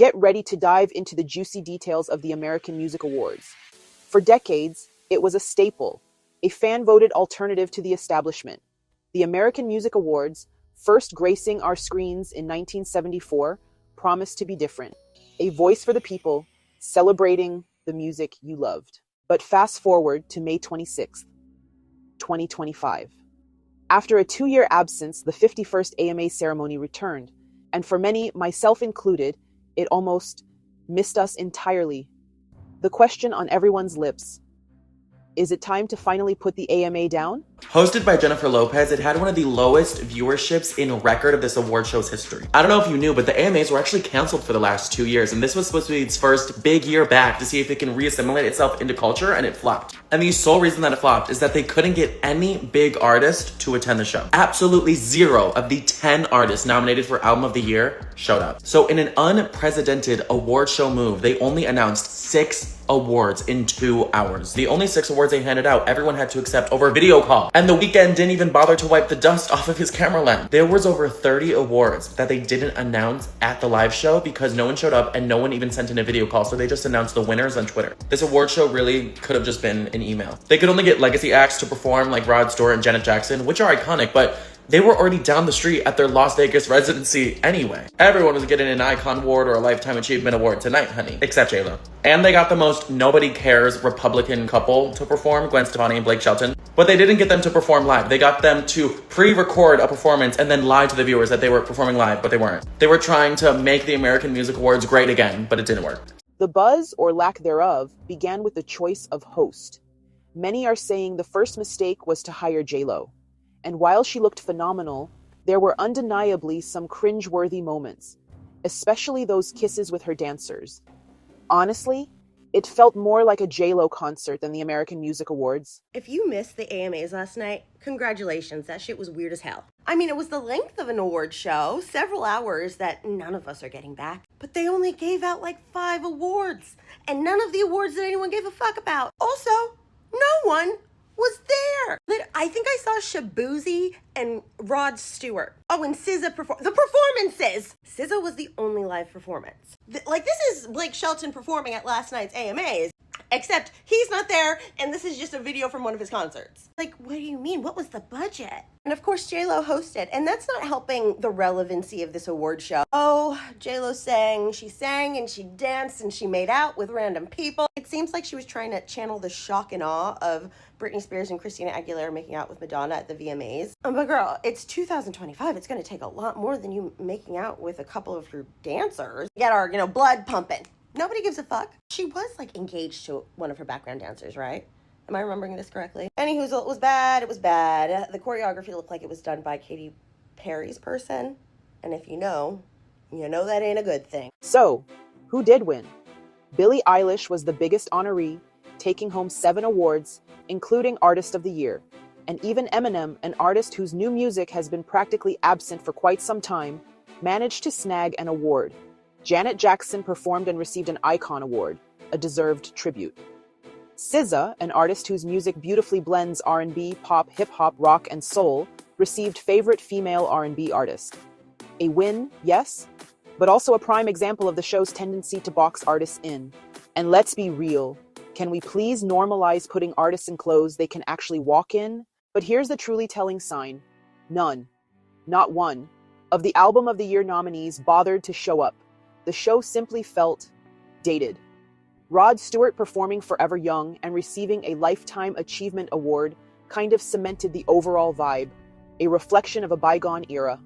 Get ready to dive into the juicy details of the American Music Awards. For decades, it was a staple, a fan-voted alternative to the establishment. The American Music Awards, first gracing our screens in 1974, promised to be different. A voice for the people, celebrating the music you loved. But fast forward to May 26th, 2025. After a 2-year absence, the 51st AMA ceremony returned, and for many, myself included, it almost missed us entirely. The question on everyone's lips: is it time to finally put the AMA down? Hosted by Jennifer Lopez, it had one of the lowest viewerships in record of this award show's history. I don't know if you knew, but the AMAs were actually canceled for the last 2 years, and this was supposed to be its first big year back to see if it can reassimilate itself into culture, and it flopped. And the sole reason that it flopped is that they couldn't get any big artist to attend the show. Absolutely 0 of the 10 artists nominated for Album of the Year showed up. So in an unprecedented award show move, they only announced 6 awards in 2 hours. The only 6 awards they handed out, everyone had to accept over video call. And The Weeknd didn't even bother to wipe the dust off of his camera lens. There was over 30 awards that they didn't announce at the live show because no one showed up and no one even sent in a video call, so they just announced the winners on Twitter. This award show really could have just been an email. They could only get legacy acts to perform like Rod Stewart and Janet Jackson, which are iconic, but they were already down the street at their Las Vegas residency anyway. Everyone was getting an Icon Award or a Lifetime Achievement Award tonight, honey, except J.Lo. And they got the most nobody cares Republican couple to perform, Gwen Stefani and Blake Shelton. But they didn't get them to perform live. They got them to pre-record a performance and then lie to the viewers that they were performing live, but they weren't. They were trying to make the American Music Awards great again, but it didn't work. The buzz, or lack thereof, began with the choice of host. Many are saying the first mistake was to hire J.Lo. And while she looked phenomenal, there were undeniably some cringe-worthy moments, especially those kisses with her dancers. Honestly, it felt more like a J.Lo concert than the American Music Awards. If you missed the AMAs last night, congratulations, that shit was weird as hell. I mean, it was the length of an award show, several hours that none of us are getting back, but they only gave out like 5 awards, and none of the awards that anyone gave a fuck about. Also, no one was there. I think I saw Shabuzi and Rod Stewart. Oh, and SZA performed. The performances! SZA was the only live performance. This is Blake Shelton performing at last night's AMAs, except he's not there, and this is just a video from one of his concerts. Like, what do you mean? What was the budget? And of course, J.Lo hosted, and that's not helping the relevancy of this award show. Oh, J.Lo sang, and she danced, and she made out with random people. It seems like she was trying to channel the shock and awe of Britney Spears and Christina Aguilera making out with Madonna at the VMAs. But girl, it's 2025. It's going to take a lot more than you making out with a couple of your dancers. Get our, blood pumping. Nobody gives a fuck. She was, engaged to one of her background dancers, right? Am I remembering this correctly? Anywho, it was bad. It was bad. The choreography looked like it was done by Katy Perry's person. And if you know that ain't a good thing. So, who did win? Billie Eilish was the biggest honoree, taking home 7 awards, including Artist of the Year. And even Eminem, an artist whose new music has been practically absent for quite some time, managed to snag an award. Janet Jackson performed and received an Icon Award, a deserved tribute. SZA, an artist whose music beautifully blends R&B, pop, hip-hop, rock, and soul, received Favorite Female R&B Artist. A win, yes, but also a prime example of the show's tendency to box artists in. And let's be real, can we please normalize putting artists in clothes they can actually walk in? But here's the truly telling sign. None, not one, of the Album of the Year nominees bothered to show up. The show simply felt dated. Rod Stewart performing Forever Young and receiving a Lifetime Achievement Award kind of cemented the overall vibe, a reflection of a bygone era.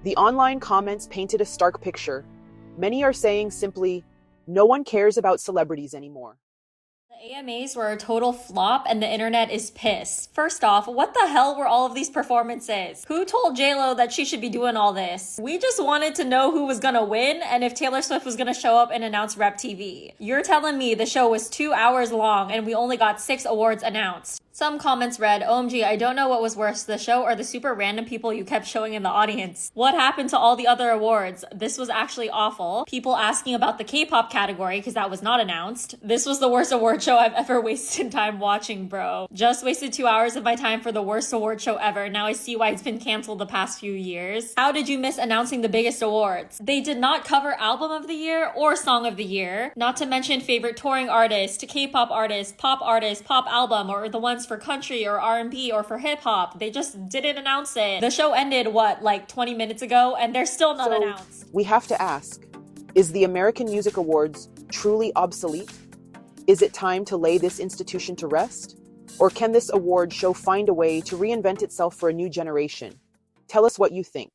The online comments painted a stark picture. Many are saying simply, no one cares about celebrities anymore. The AMAs were a total flop and the internet is pissed. First off, what the hell were all of these performances? Who told J.Lo that she should be doing all this? We just wanted to know who was gonna win and if Taylor Swift was gonna show up and announce Rep TV. You're telling me the show was 2 hours long and we only got 6 awards announced. Some comments read, OMG, I don't know what was worse, the show or the super random people you kept showing in the audience. What happened to all the other awards? This was actually awful. People asking about the K-pop category because that was not announced. This was the worst award show show I've ever wasted time watching, bro. Just wasted 2 hours of my time for the worst award show ever. Now I see why it's been canceled the past few years. How did you miss announcing the biggest awards? They did not cover Album of the Year or Song of the Year. Not to mention favorite touring artist, K-pop artist, pop album, or the ones for country or R&B or for hip-hop. They just didn't announce it. The show ended, what, like 20 minutes ago? And they're still not announced. We have to ask, is the American Music Awards truly obsolete? Is it time to lay this institution to rest? Or can this award show find a way to reinvent itself for a new generation? Tell us what you think.